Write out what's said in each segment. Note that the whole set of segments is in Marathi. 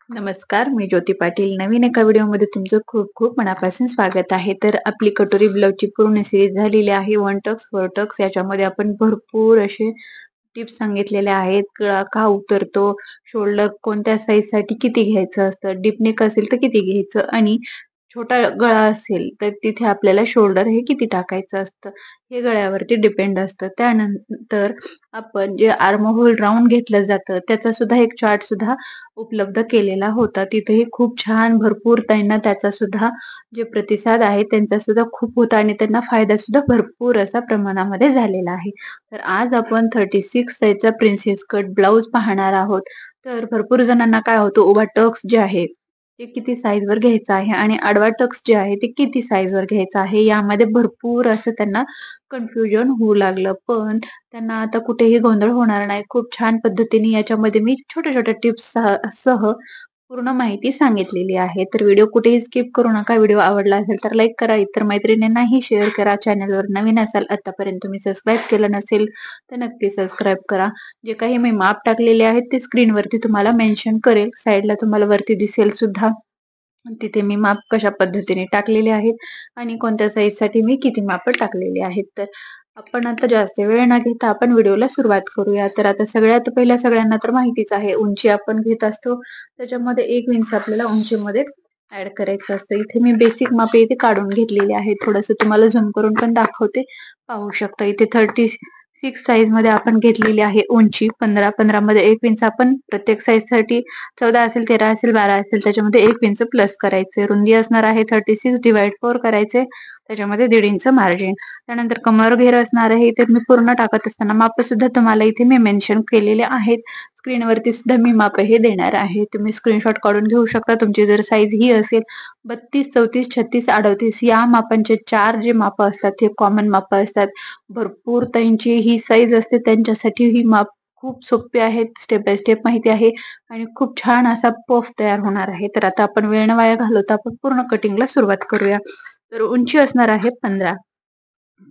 नमस्कार, मी ज्योती पाटील. नवीन एका व्हिडिओमध्ये तुमचं खूप खूप मनापासून स्वागत आहे. तर आपली कटोरी ब्लाउजची पूर्ण सिरीज झालेली आहे. वन टक्स, फोर टक्स याच्यामध्ये आपण भरपूर असे टिप्स सांगितलेले आहेत. गळा का उतरतो, शोल्डर कोणत्या साईजसाठी किती घ्यायचं असतं, डीप नेक असेल तर किती घ्यायचं आणि छोटा गळा असेल तर तिथे आपल्याला शोल्डर हे किती टाकायचं असतं, हे गळ्यावरती डिपेंड असतं. त्यानंतर आपण जे आर्म होल राउंड घेतलं जातं त्याचा सुद्धा एक चार्ट सुद्धा उपलब्ध केलेला होता. तिथेही खूप छान भरपूर ताईंना त्याचा सुद्धा जे प्रतिसाद आहे त्यांचा सुद्धा खूप होता आणि त्यांना फायदा सुद्धा भरपूर असा प्रमाणामध्ये झालेला आहे. तर आज आपण 36 साईजचा प्रिन्सेस कट ब्लाउज पाहणार आहोत. तर भरपूर जणांना काय होतं, उभा टक्स जे आहे ते किती साईजवर घ्यायचं आहे आणि आडवा टक्स जे आहे ते किती साईजवर घ्यायचं आहे, यामध्ये भरपूर असं त्यांना कन्फ्युजन होऊ लागलं. पण त्यांना आता कुठेही गोंधळ होणार नाही. खूप छान पद्धतीने याच्यामध्ये मी छोट्या-छोट्या टिप्स सह पूर्ण माहिती सांगितलेली आहे. तर व्हिडिओ कुठेही स्किप करू नका. व्हिडिओ आवडला असेल तर लाईक करा, इतर मैत्रिणींनाही शेअर करा. चॅनलवर नवीन असाल, आतापर्यंत तुम्ही सबस्क्राईब केलं नसेल तर नक्की सबस्क्राईब करा. जे काही मी माप टाकलेले आहेत ते स्क्रीनवरती तुम्हाला मेन्शन करेल. साईडला तुम्हाला वरती दिसेल सुद्धा. तिथे मी माप कशा पद्धतीने टाकलेले आहेत आणि कोणत्या साईजसाठी मी किती माप टाकलेली आहेत. तर आपण आता जास्त वेळ न घेता आपण व्हिडिओला सुरुवात करूया. तर आता सगळ्यात पहिल्या सगळ्यांना तर माहितीच आहे, उंची आपण घेत असतो त्याच्यामध्ये 1 इंच आपल्याला उंचीमध्ये ऍड करायचं असतं. इथे मी बेसिक माप इथे काढून घेतलेली आहे. थोडंसं तुम्हाला झूम करून पण दाखवते, पाहू शकता. इथे 36 साईज मध्ये आपण घेतलेली आहे उंची. 15 मध्ये 1 इंच आपण प्रत्येक साईज साठी 14 असेल, 13 असेल, 12 असेल त्याच्यामध्ये 1 इंच प्लस करायचे. रुंदी असणार आहे 36 डिवाइड 4 करायचे, त्याच्यामध्ये 1.5 इंच मार्जिन. त्यानंतर कमर घेर असणार आहे. इथे मी पूर्ण टाकत असताना माप सुद्धा तुम्हाला इथे मी मेन्शन केलेले आहेत. स्क्रीनवरती सुद्धा मी माप हे देणार आहे. तुम्ही स्क्रीनशॉट काढून घेऊ शकता. तुमची जर साईज ही असेल 32, 34, 36, 38 या मापांचे 4 जे माप असतात हे कॉमन माप असतात. भरपूर ताईंची ही साईज असते, त्यांच्यासाठी ही माप खूप सोपे आहेत. स्टेप बाय स्टेप माहिती आहे आणि खूप छान असा पफ तयार होणार आहे. तर आता आपण वेळ न वाया घालवता आपण पूर्ण कटिंगला सुरुवात करूया. तर उंची असणार आहे 15.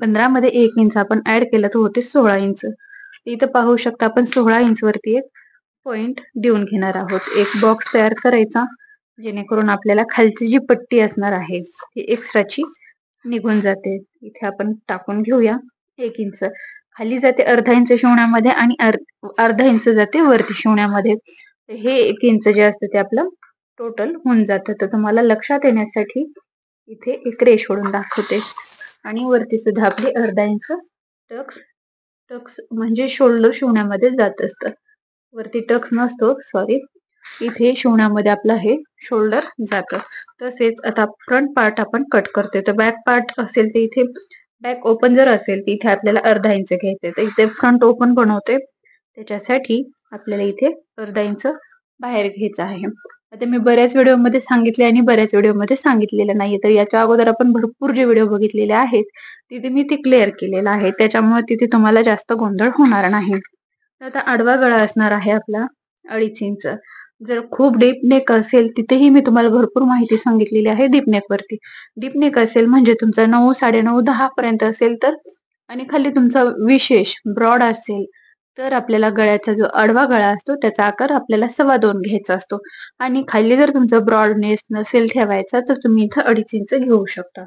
15 मध्ये 1 इंच आपण ऍड केलं तर होते 16 इंच. इथं पाहू शकता आपण 16 इंच वरती एक पॉइंट देऊन घेणार आहोत. एक बॉक्स तयार करायचा जेणेकरून आपल्याला खालची जी पट्टी असणार आहे ती एक्स्ट्राची निघून जाते. इथे आपण टाकून घेऊया 1 इंच. खाली जाते अर्धा इंच शिवण्यामध्ये आणि अर्धा इंच जाते वरती शिवण्यामध्ये. हे 1 इंच जे असतं ते आपलं टोटल होऊन जातं. तर तुम्हाला लक्षात येण्यासाठी इथे एक रेष ओढून दाखवते आणि वरती सुद्धा आपली अर्धा इंच टक्स टक्स म्हणजे शोल्डर शिवण्यामध्ये जात असतं. वरती टक्स नसतो, सॉरी. इथे शिवण्यामध्ये आपलं हे शोल्डर जातं. तसेच आता फ्रंट पार्ट आपण कट करतोय. तर बॅक पार्ट असेल तर इथे बॅक ओपन जर असेल तर इथे आपल्याला अर्धा इंच घ्यायचंय. तर इथे फ्रंट ओपन बनवतोय त्याच्यासाठी आपल्याला इथे अर्धा इंच बाहेर घ्यायचं आहे. आता मी बऱ्याच व्हिडिओमध्ये सांगितले आणि बऱ्याच व्हिडिओमध्ये सांगितलेलं नाहीये. तर याच्या अगोदर आपण भरपूर जे व्हिडिओ बघितलेले आहेत तिथे मी ते क्लिअर केलेलं आहे. त्याच्यामुळे तिथे तुम्हाला जास्त गोंधळ होणार नाही. आता आडवा गळा असणार आहे आपला 2.5 इंच. जर खूप डीप नेक असेल तिथेही मी तुम्हाला भरपूर माहिती सांगितलेली आहे डीप नेक वरती. डीप नेक असेल म्हणजे तुमचा 9, 9.5, 10 पर्यंत असेल तर आणि खाली तुमचा विशेष ब्रॉड असेल तर आपल्याला गळ्याचा जो आडवा गळा असतो त्याचा आकार आपल्याला 2.25 घ्यायचा असतो आणि खाली जर तुमचा ब्रॉडनेस नसेल ठेवायचा तर तुम्ही इथं 2.5 इंच घेऊ शकता.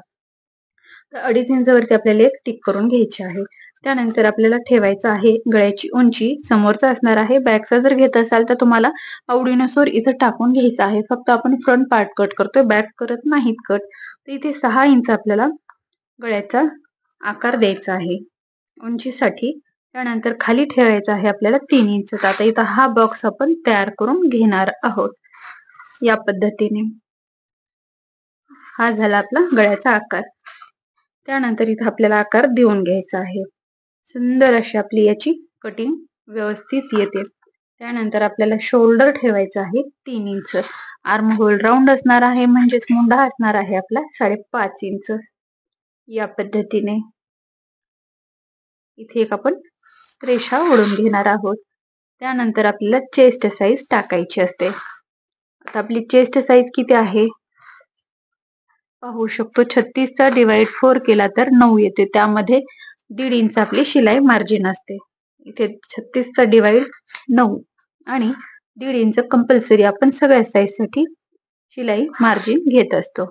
तर 2.5 इंच वरती आपल्याला एक टिक करून घ्यायची आहे. त्यानंतर आपल्याला ठेवायचं आहे गळ्याची उंची समोरचा असणार आहे. बॅकचा जर घेत असाल तर तुम्हाला आवडीनुसार इथं टाकून घ्यायचं आहे. फक्त आपण फ्रंट पार्ट कट करतोय, बॅक करत नाहीत कट. तर इथे 6 इंच आपल्याला गळ्याचा आकार द्यायचा आहे उंचीसाठी. त्यानंतर खाली ठेवायचा आहे आपल्याला 3 इंच. आता इथं हा बॉक्स आपण तयार करून घेणार आहोत या पद्धतीने. हा झाला आपला गळ्याचा आकार. त्यानंतर इथं आपल्याला आकार देऊन घ्यायचा आहे. सुंदर अशी आपली याची कटिंग व्यवस्थित येते. त्यानंतर आपल्याला शोल्डर ठेवायचा आहे 3 इंच. आर्म होल राउंड असणार आहे म्हणजेच मुंडा असणार आहे आपला 5.5 इंच. या पद्धतीने इथे एक आपण रेषा ओढून घेणार आहोत. त्यानंतर आपल्याला चेस्ट साईज टाकायची असते. आता आपली चेस्ट साईज किती आहे पाहू शकतो. 36 चा डिवाइड 4 केला तर 9 येते. त्यामध्ये 1.5 इंच आपली शिलाई मार्जिन असते. इथे 36 चा डिवाइड 9 आणि 1.5 इंच कंपल्सरी आपण सगळ्या साईज साठी शिलाई मार्जिन घेत असतो.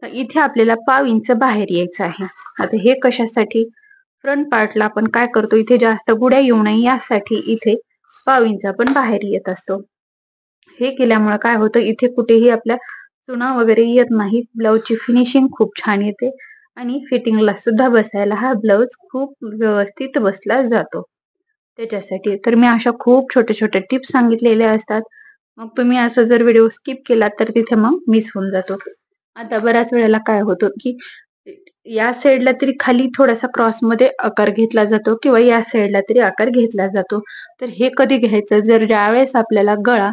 तर इथे आपल्याला 1/2 इंच बाहेर यायचं आहे. आता हे कशासाठी? फ्रंट पार्टला आपण काय करतो, इथे जास्त गुड्या येऊ नये यासाठी इथे 1/2 इंच आपण बाहेर येत असतो. हे केल्यामुळे काय होतं, इथे कुठेही आपल्या चुना वगैरे येत नाही. ब्लाउजची फिनिशिंग खूप छान येते आणि फिटिंगला सुद्धा बसायला हा ब्लाउज खूप व्यवस्थित बसला जातो. त्याच्यासाठी तर मी अशा खूप छोट्या-छोट्या टिप्स सांगितलेल्या असतात. मग तुम्ही असं जर व्हिडिओ स्किप केला तर तिथे मग मिस होऊन जातो. आता बऱ्याच वेळेला काय होतं, की या साईडला तरी खाली थोडासा क्रॉसमध्ये आकार घेतला जातो किंवा या साईडला तरी आकार घेतला जातो. तर हे कधी घ्यायचं, जर ज्यावेळेस आपल्याला गळा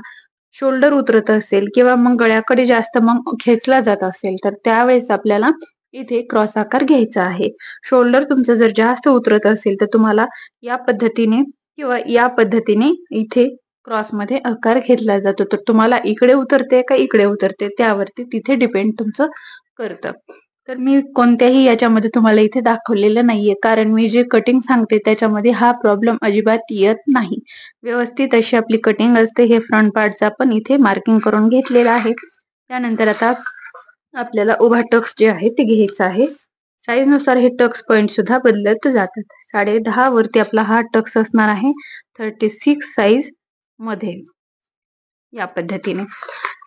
शोल्डर उतरत असेल किंवा मग गळ्याकडे जास्त मग खेचला जात असेल, तर त्यावेळेस आपल्याला इथे क्रॉस आकार घ्यायचा आहे. शोल्डर तुमचं जर जास्त उतरत असेल तर तुम्हाला या पद्धतीने किंवा या पद्धतीने इथे क्रॉसमध्ये आकार घेतला जातो. तर तुम्हाला इकडे उतरते का इकडे उतरते त्यावरती तिथे डिपेंड तुमचं करतं. तर मी कोणत्याही याच्यामध्ये तुम्हाला इथे दाखवलेलं नाहीये, कारण मी जे कटिंग सांगते त्याच्यामध्ये हा प्रॉब्लेम अजिबात येत नाही. व्यवस्थित अशी आपली कटिंग असते. हे फ्रंट पार्टचा पण इथे मार्किंग करून घेतलेला आहे. त्यानंतर आता आपल्याला उभा टक्स जे आहे ते घ्यायचं आहे. साईज नुसार हे टक्स पॉइंट सुद्धा बदलत जातात. 10.5 वरती आपला हा टक्स असणार आहे 36 साईज मध्ये या पद्धतीने.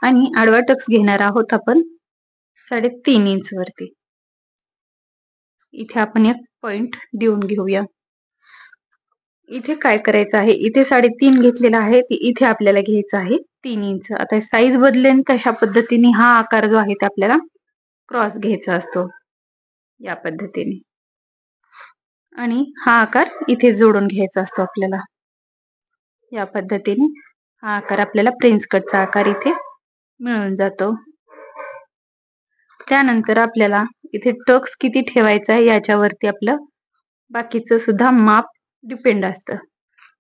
आणि आडवा टक्स घेणार आहोत आपण 3.5 इंच वरती. इथे आपण एक पॉइंट देऊन घेऊया. इथे काय करायचं आहे, इथे 3.5 घेतलेला आहे, इथे आपल्याला घ्यायचं आहे 3 इंच. आता साईज बदलेन तशा पद्धतीने हा आकार जो आहे ते आपल्याला क्रॉस घ्यायचा असतो या पद्धतीने. आणि हा आकार इथे जोडून घ्यायचा असतो आपल्याला या पद्धतीने. हा आकार आपल्याला प्रिन्स कटचा आकार इथे मिळून जातो. त्यानंतर आपल्याला इथे टक्स किती ठेवायचा आहे याच्यावरती आपलं बाकीचं सुद्धा माप डिपेंड असतं.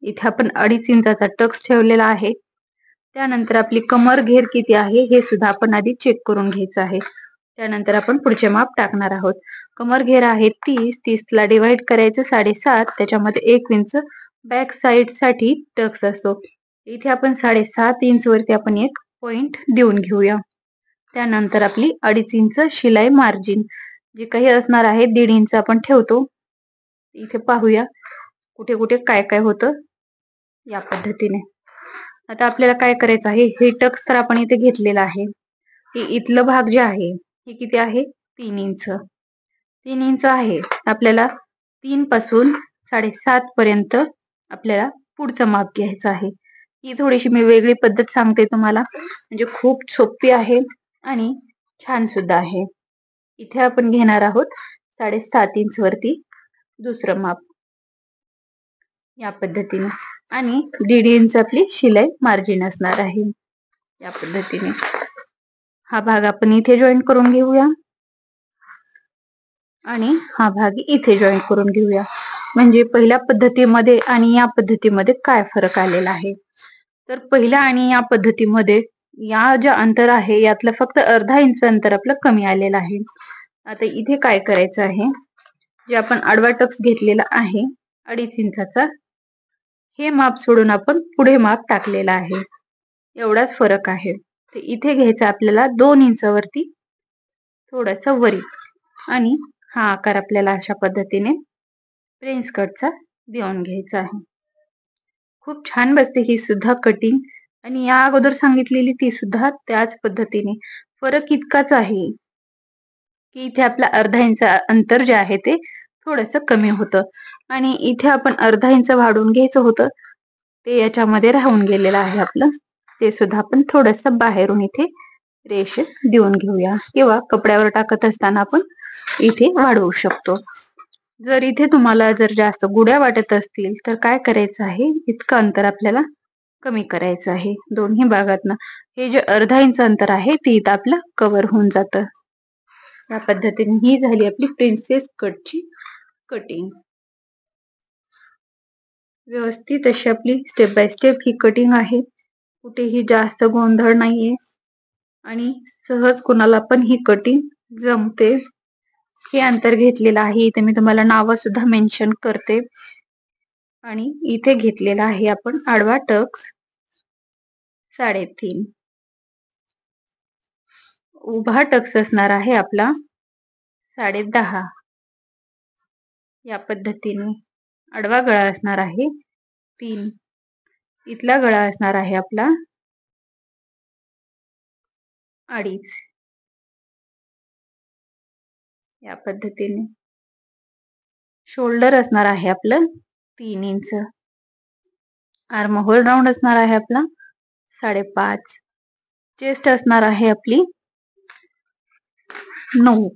इथे आपण 2.5 इंचाचा टक्स ठेवलेला आहे. त्यानंतर आपली कमर घेर किती आहे हे सुद्धा आपण आधी चेक करून घ्यायचं आहे. त्यानंतर आपण पुढचे माप टाकणार आहोत. कमर घेर आहे 30 ला डिवाइड करायचं 7.5, त्याच्यामध्ये 1 इंच बॅक साइड साठी टक्स असतो. इथे आपण 7.5 इंच वरती आपण एक पॉइंट देऊन घेऊया. त्यानंतर आपली 2.5 इंच शिलाई मार्जिन जे काही असणार आहे 1.5 इंच आपण ठेवतो. इथे पाहूया कुठे कुठे काय काय होतं या पद्धतीने. आता आपल्याला काय करायचं आहे, हे टक्स तर आपण इथे घेतलेला आहे. हे इथलं भाग जे आहे हे किती आहे 3 इंच. 3 इंच आहे. आपल्याला 3 पासून 7.5 पर्यंत आपल्याला पुढचं माप घ्यायचं आहे. ही थोडीशी मी वेगळी पद्धत सांगते तुम्हाला, म्हणजे खूप सोपी आहे आणि छान सुद्धा आहे. इथे आपण घेणार आहोत 7.5 इंच वरती दुसरं माप या पद्धतीने. आणि 1.5 इंच आपली शिलाई मार्जिन असणार आहे या पद्धतीने. हा भाग आपण इथे जॉईन करून घेऊया आणि हा भाग इथे जॉईन करून घेऊया. म्हणजे पहिल्या पद्धतीमध्ये आणि या पद्धतीमध्ये काय फरक आलेला आहे, तर पहिल्या आणि या पद्धतीमध्ये या जे अंतर आहे यातलं फक्त 1/2 इंच अंतर आपलं कमी आलेलं आहे. आता इथे काय करायचं आहे, जे आपण आडवा टक्स घेतलेला आहे 2.5 इंचाचा, हे माप सोडून आपण पुढे माप टाकलेला आहे. एवढाच फरक आहे. ते इथे घ्यायचं आपल्याला 2 इंच वरती थोडासा वरी आणि हा आकार आपल्याला अशा पद्धतीने प्रिन्स कटचा देऊन घ्यायचा आहे. खूप छान बसते ही सुद्धा कटिंग आणि या अगोदर सांगितलेली ती सुद्धा त्याच पद्धतीने. फरक इतकाच आहे की इथे आपला 1/2 इंच अंतर जे आहे ते थोडंसं कमी होतं आणि इथे आपण 1/2 इंच वाढवून घ्यायचं होतं, ते याच्यामध्ये राहून गेलेलं आहे आपलं. ते सुद्धा आपण थोडंसं बाहेरून इथे रेष देऊन घेऊया किंवा कपड्यावर टाकत असताना आपण इथे वाढवू शकतो. जर इथे तुम्हाला जर जास्त गुड्या वाटत असतील तर काय करायचं आहे, इतकं अंतर आपल्याला कमी करायचं आहे दोन्ही भागातनं. हे जे 1/2 इंच अंतर आहे ते इथं आपलं कव्हर होऊन जातं. या पद्धतीने ही झाली आपली प्रिन्सेस कटची कटिंग. व्यवस्थित अशी आपली step by step he cutting आहे. कुठेही जास्त गोंधळ नाहीये आणि सहज कोणाला पण ही कटिंग जमते. हे अंतर घेतलेलं आहे, इथे मी तुम्हाला नाव सुद्धा मेन्शन करते. आणि इथे घेतलेला आहे आपण आडवा टक्स 3.5. उभा टक्स असणार आहे आपला 10.5. या पद्धतीने आडवा गळा असणार आहे 3. इथला गळा असणार आहे आपला 2.5. या पद्धतीने शोल्डर असणार आहे आपलं 3 इंच. आर्म होल राऊंड असणार आहे आपला 5.5. चेस्ट असणार आहे आपली 9.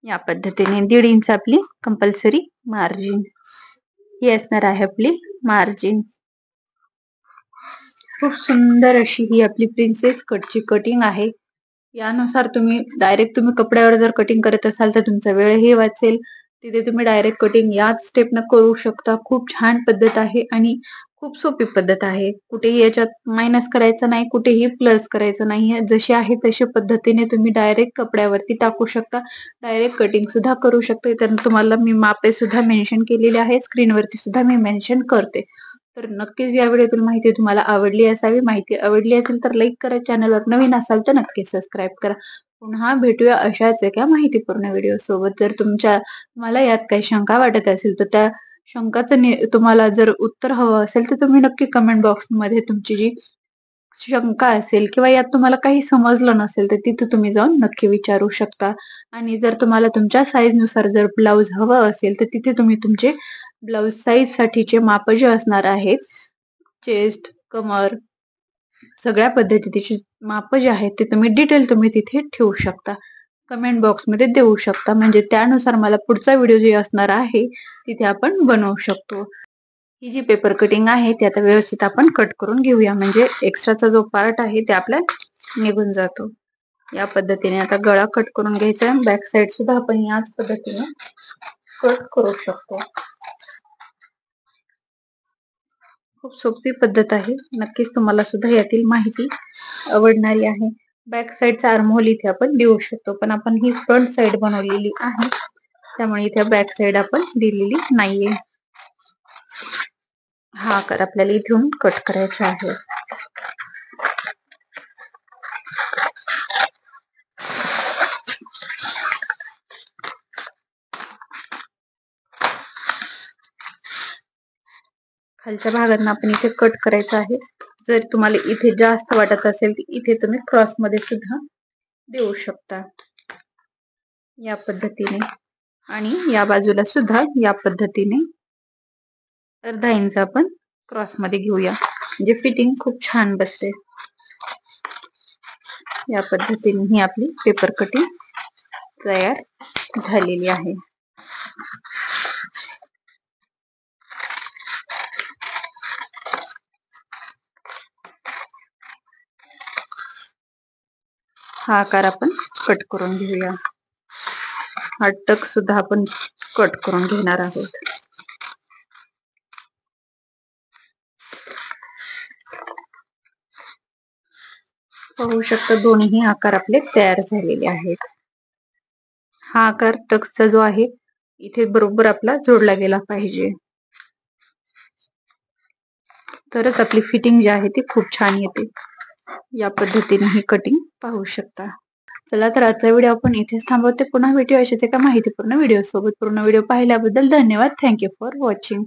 या पद्धतीने 1.5 इंच आपली कंपल्सरी मार्जिन. ही असणार आहे आपली मार्जिन. खूप सुंदर अशी ही आपली प्रिन्सेस कटची कटिंग आहे. यानुसार तुम्ही डायरेक्ट कपड्यावर जर कटिंग करत असाल तर तुमचा वेळही वाचेल. तिथे तुम्ही डायरेक्ट कटिंग याच स्टेपनं करू शकता. खूप छान पद्धत आहे आणि खूप सोपी पद्धत आहे. कुठेही याच्यात मायनस करायचं नाही, कुठेही प्लस करायचं नाही. जशी आहे तशा पद्धतीने तुम्ही डायरेक्ट कपड्यावरती टाकू शकता. डायरेक्ट कटिंग सुद्धा करू शकता. तर तुम्हाला मी मापे सुद्धा मेन्शन केलेले आहे. स्क्रीनवरती सुद्धा मी मेन्शन करते. तर नक्कीच या व्हिडिओतील माहिती तुम्हाला आवडली असावी. माहिती आवडली असेल तर लाईक करा. चॅनलवर नवीन असाल तर नक्कीच सबस्क्राईब करा. पुन्हा भेटूया अशाच एका माहितीपूर्ण व्हिडिओ सोबत. जर तुम्हाला यात काही शंका वाटत असेल तर त्या शंकाचं तुम्हाला जर उत्तर हवं असेल तर तुम्ही नक्की कमेंट बॉक्समध्ये तुमची जी शंका असेल किंवा यात तुम्हाला काही समजलं नसेल तर तिथे तुम्ही जाऊन नक्की विचारू शकता. आणि जर तुम्हाला तुमच्या साईज नुसार जर ब्लाउज हवं असेल तर तिथे तुम्ही तुमचे ब्लाउज साईज साठीचे माप जे असणार आहेत, चेस्ट, कमर, सगळ्या पद्धतीचे माप जे आहेत ते तुम्ही डिटेल तिथे ठेवू शकता. कमेंट बॉक्समध्ये देऊ शकता. म्हणजे त्यानुसार मला पुढचा व्हिडिओ जे असणार आहे तिथे आपण बनवू शकतो. ही जी पेपर कटिंग आहे ती आता व्यवस्थित आपण कट करून घेऊया. म्हणजे एक्स्ट्राचा जो पार्ट आहे ते आपला निघून जातो. या पद्धतीने आता गळा कट करून घ्यायचा. बॅक साइड सुद्धा आपण याच पद्धतीने कट करू शकतो. खूप सोपी पद्धत आहे. नक्कीच तुम्हाला सुद्धा यातील माहिती आवडणारी आहे. बॅक साइडचा आर्महोल इथे आपण देऊ शकतो, पण आपण ही फ्रंट साइड बनवलेली आहे त्यामुळे इथे बॅक साइड आपण दिलेली नाहीये. हा आकार आपल्याला इथून कट करायचा आहे. खालच्या भागात आपण इथे कट करायचं आहे. जर तुम्हाला इथे जास्त वाटत असेल तर इथे तुम्ही क्रॉस मध्ये सुद्धा देऊ शकता या पद्धतीने. आणि या बाजूला सुद्धा या पद्धतीने अर्धा इंच आपण क्रॉस मध्ये घेऊया. म्हणजे फिटिंग खूप छान बसते. या पद्धतीने ही आपली पेपर कटिंग तयार झालेली आहे. हा आकार आपण कट करून घेऊया. हा टक सुद्धा आपण कट करून घेणार आहोत. पाहू शकता दोन्ही आकार आपले तयार झालेले आहेत. हा आकार टक्सचा जो आहे इथे बरोबर आपला जोडला गेला पाहिजे, तरच आपली फिटिंग जी आहे ती खूप छान येते. या पद्धतीने ही कटिंग पाहू शकता. चला तर आजचा व्हिडिओ आपण इथेच थांबवते. पुन्हा भेटूया अशाच एका माहितीपूर्ण व्हिडिओ सोबत. पूर्ण व्हिडिओ पाहिल्याबद्दल धन्यवाद. Thank you for watching.